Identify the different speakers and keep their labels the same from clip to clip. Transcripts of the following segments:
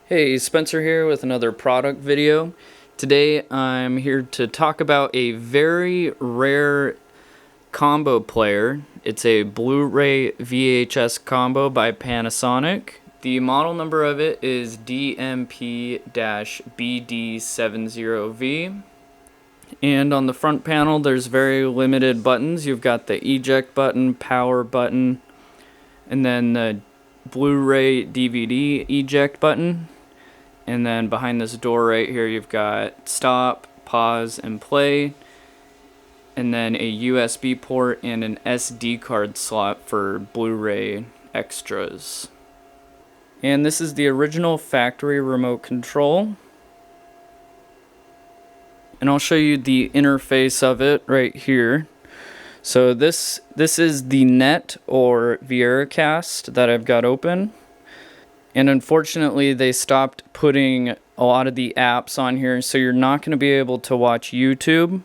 Speaker 1: Hey, Spencer here with another product video. Today I'm here to talk about a very rare combo player. It's a Blu-ray VHS combo by Panasonic. The model number of it is DMP-BD70V. And on the front panel there's very limited buttons. You've got the eject button, power button, and then the Blu-ray DVD eject button. And then behind this door right here you've got stop, pause, and play. And then a USB port and an SD card slot for Blu-ray extras. And this is the original factory remote control. And I'll show you the interface of it right here. So this is the net or VCR that I've got open. And unfortunately they stopped putting a lot of the apps on here, so you're not going to be able to watch YouTube.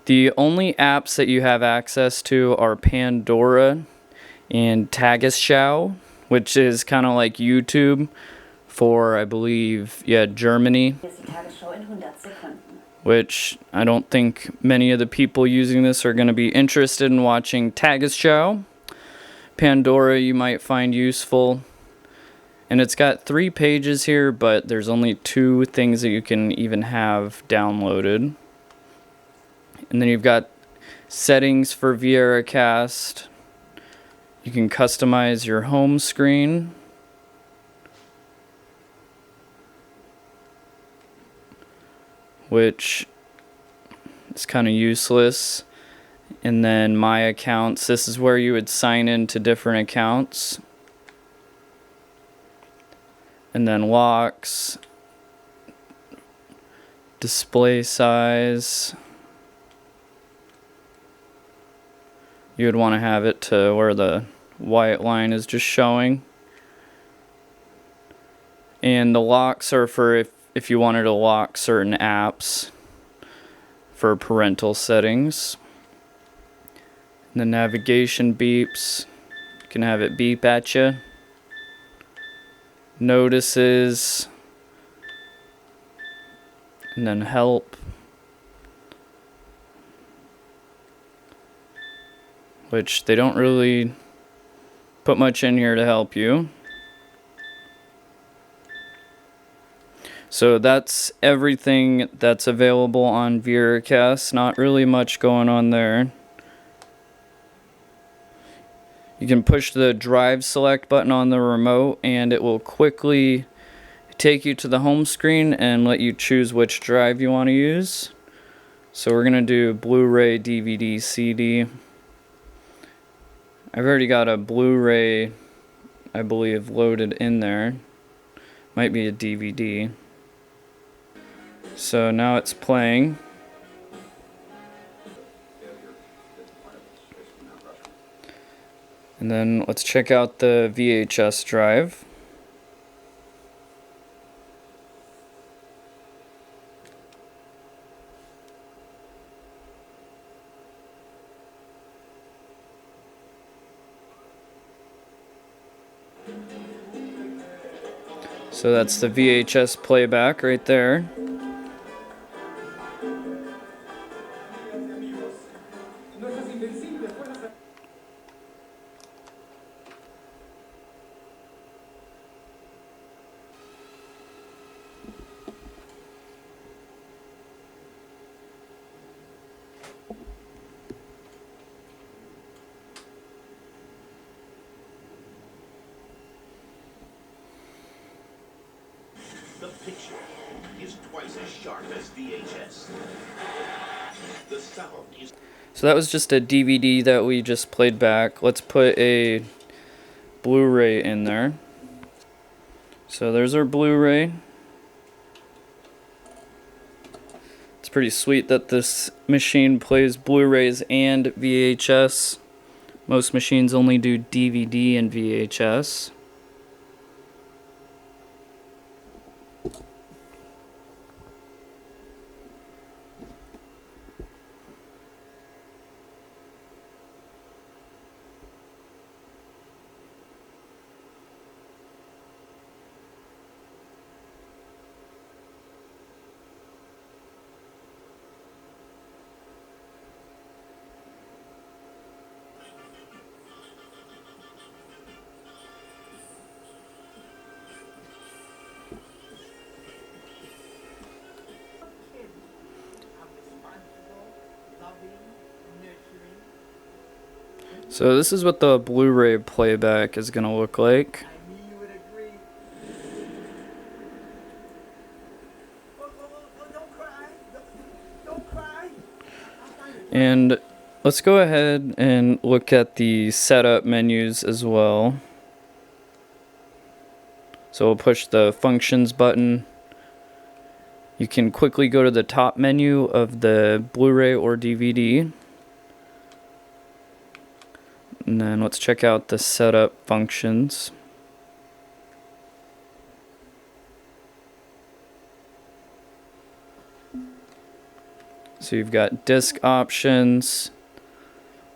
Speaker 1: The only apps that you have access to are Pandora and Tagesschau, which is kind of like YouTube for, I believe, Germany. Which I don't think many of the people using this are going to be interested in watching Tagesschau. Pandora you might find useful. And it's got 3 pages here, but there's only 2 things that you can even have downloaded. And then you've got settings for VCR. You can customize your home screen. Which is kind of useless. And then my accounts, this is where you would sign into different accounts. And then locks, display size. You would want to have it to where the white line is just showing. And the locks are for if you wanted to lock certain apps for parental settings. And the navigation beeps. You can have it beep at you. Notices. And then help. Which they don't really put much in here to help you. So that's everything that's available on VCR. Not really much going on there. You can push the drive select button on the remote and it will quickly take you to the home screen and let you choose which drive you want to use. So we're going to do Blu-ray, DVD, CD. I've already got a Blu-ray, I believe, loaded in there. Might be a DVD. So now it's playing. And then let's check out the VHS drive. So that's the VHS playback right there.
Speaker 2: The picture is twice as sharp as VHS. The sound is...
Speaker 1: So that was just a DVD that we just played back. Let's put a Blu-ray in there. So there's our Blu-ray. It's pretty sweet that this machine plays Blu-rays and VHS. Most machines only do DVD and VHS. So this is what the Blu-Ray playback is going to look like.
Speaker 3: I knew you would agree. Don't cry. Don't cry.
Speaker 1: And let's go ahead and look at the setup menus as well. So we'll push the functions button. You can quickly go to the top menu of the Blu-ray or DVD. And then let's check out the setup functions. So you've got disc options.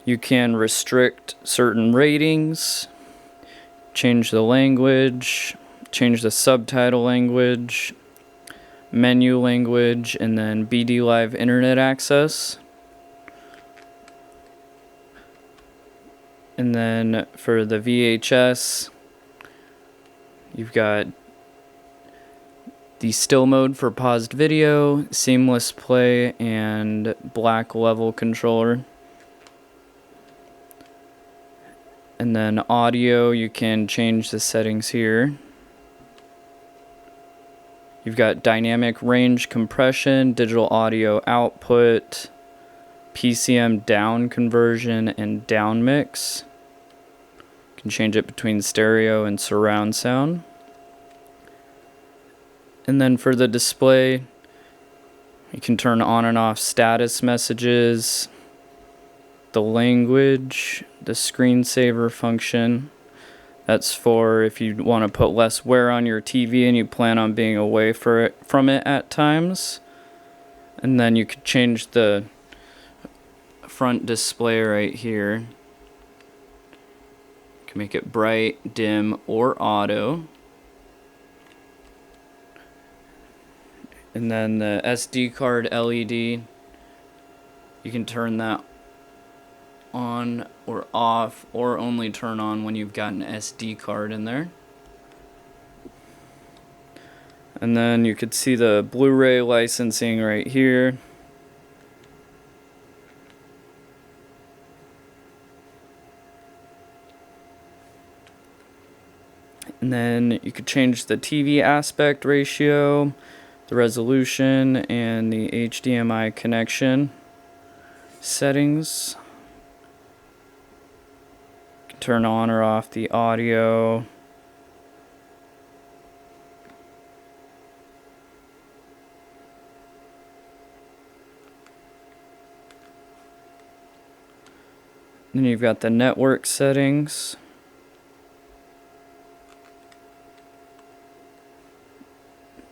Speaker 1: You can restrict certain ratings, change the language, change the subtitle language, menu language, and then BD Live internet access. And then for the VHS, you've got the still mode for paused video, seamless play, and black level controller. And then audio, you can change the settings here. You've got dynamic range compression, digital audio output, PCM down conversion, and down mix. You can change it between stereo and surround sound. And then for the display, you can turn on and off status messages, the language, the screensaver function. That's for if you want to put less wear on your TV and you plan on being away from it at times. And then you could change the front display right here. You can make it bright, dim, or auto. And then the SD card LED, you can turn that on or off, or only turn on when you've got an SD card in there. And then you could see the Blu-ray licensing right here. And then you could change the TV aspect ratio, the resolution, and the HDMI connection settings. You can turn on or off the audio. Then you've got the network settings.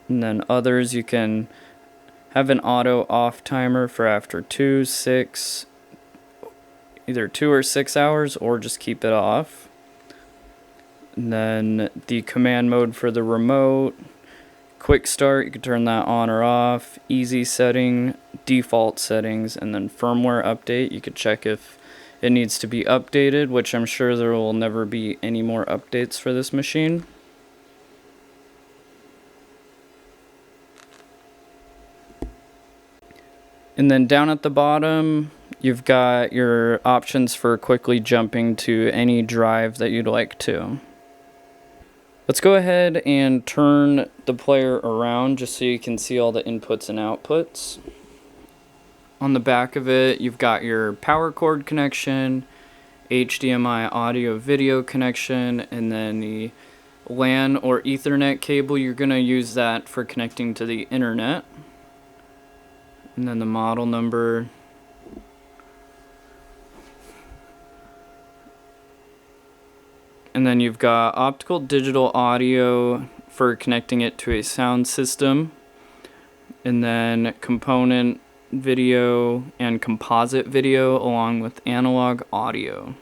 Speaker 1: And then others, you can have an auto off timer for after 2, 6, either 2 or 6 hours, or just keep it off. And then the command mode for the remote, quick start, you can turn that on or off, easy setting, default settings, and then firmware update. You could check if it needs to be updated, which I'm sure there will never be any more updates for this machine. And then down at the bottom, you've got your options for quickly jumping to any drive that you'd like to. Let's go ahead and turn the player around just so you can see all the inputs and outputs. On the back of it, you've got your power cord connection, HDMI audio video connection, and then the LAN or Ethernet cable. You're going to use that for connecting to the internet. And then the model number. And then you've got optical digital audio for connecting it to a sound system. And then component video and composite video along with analog audio.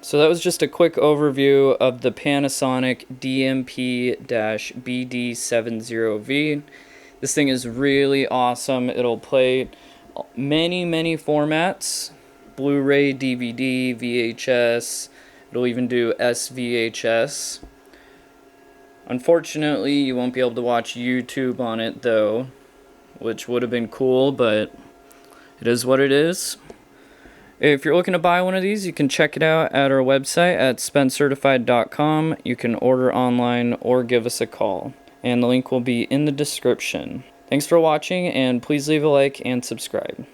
Speaker 1: So that was just a quick overview of the Panasonic DMP-BD70V. This thing is really awesome. It'll play many formats. Blu-ray, DVD, VHS. It'll even do SVHS. Unfortunately, you won't be able to watch YouTube on it though, which would have been cool, but it is what it is. If you're looking to buy one of these, you can check it out at our website at SpenCertified.com. You can order online or give us a call, and the link will be in the description. Thanks for watching, and please leave a like and subscribe.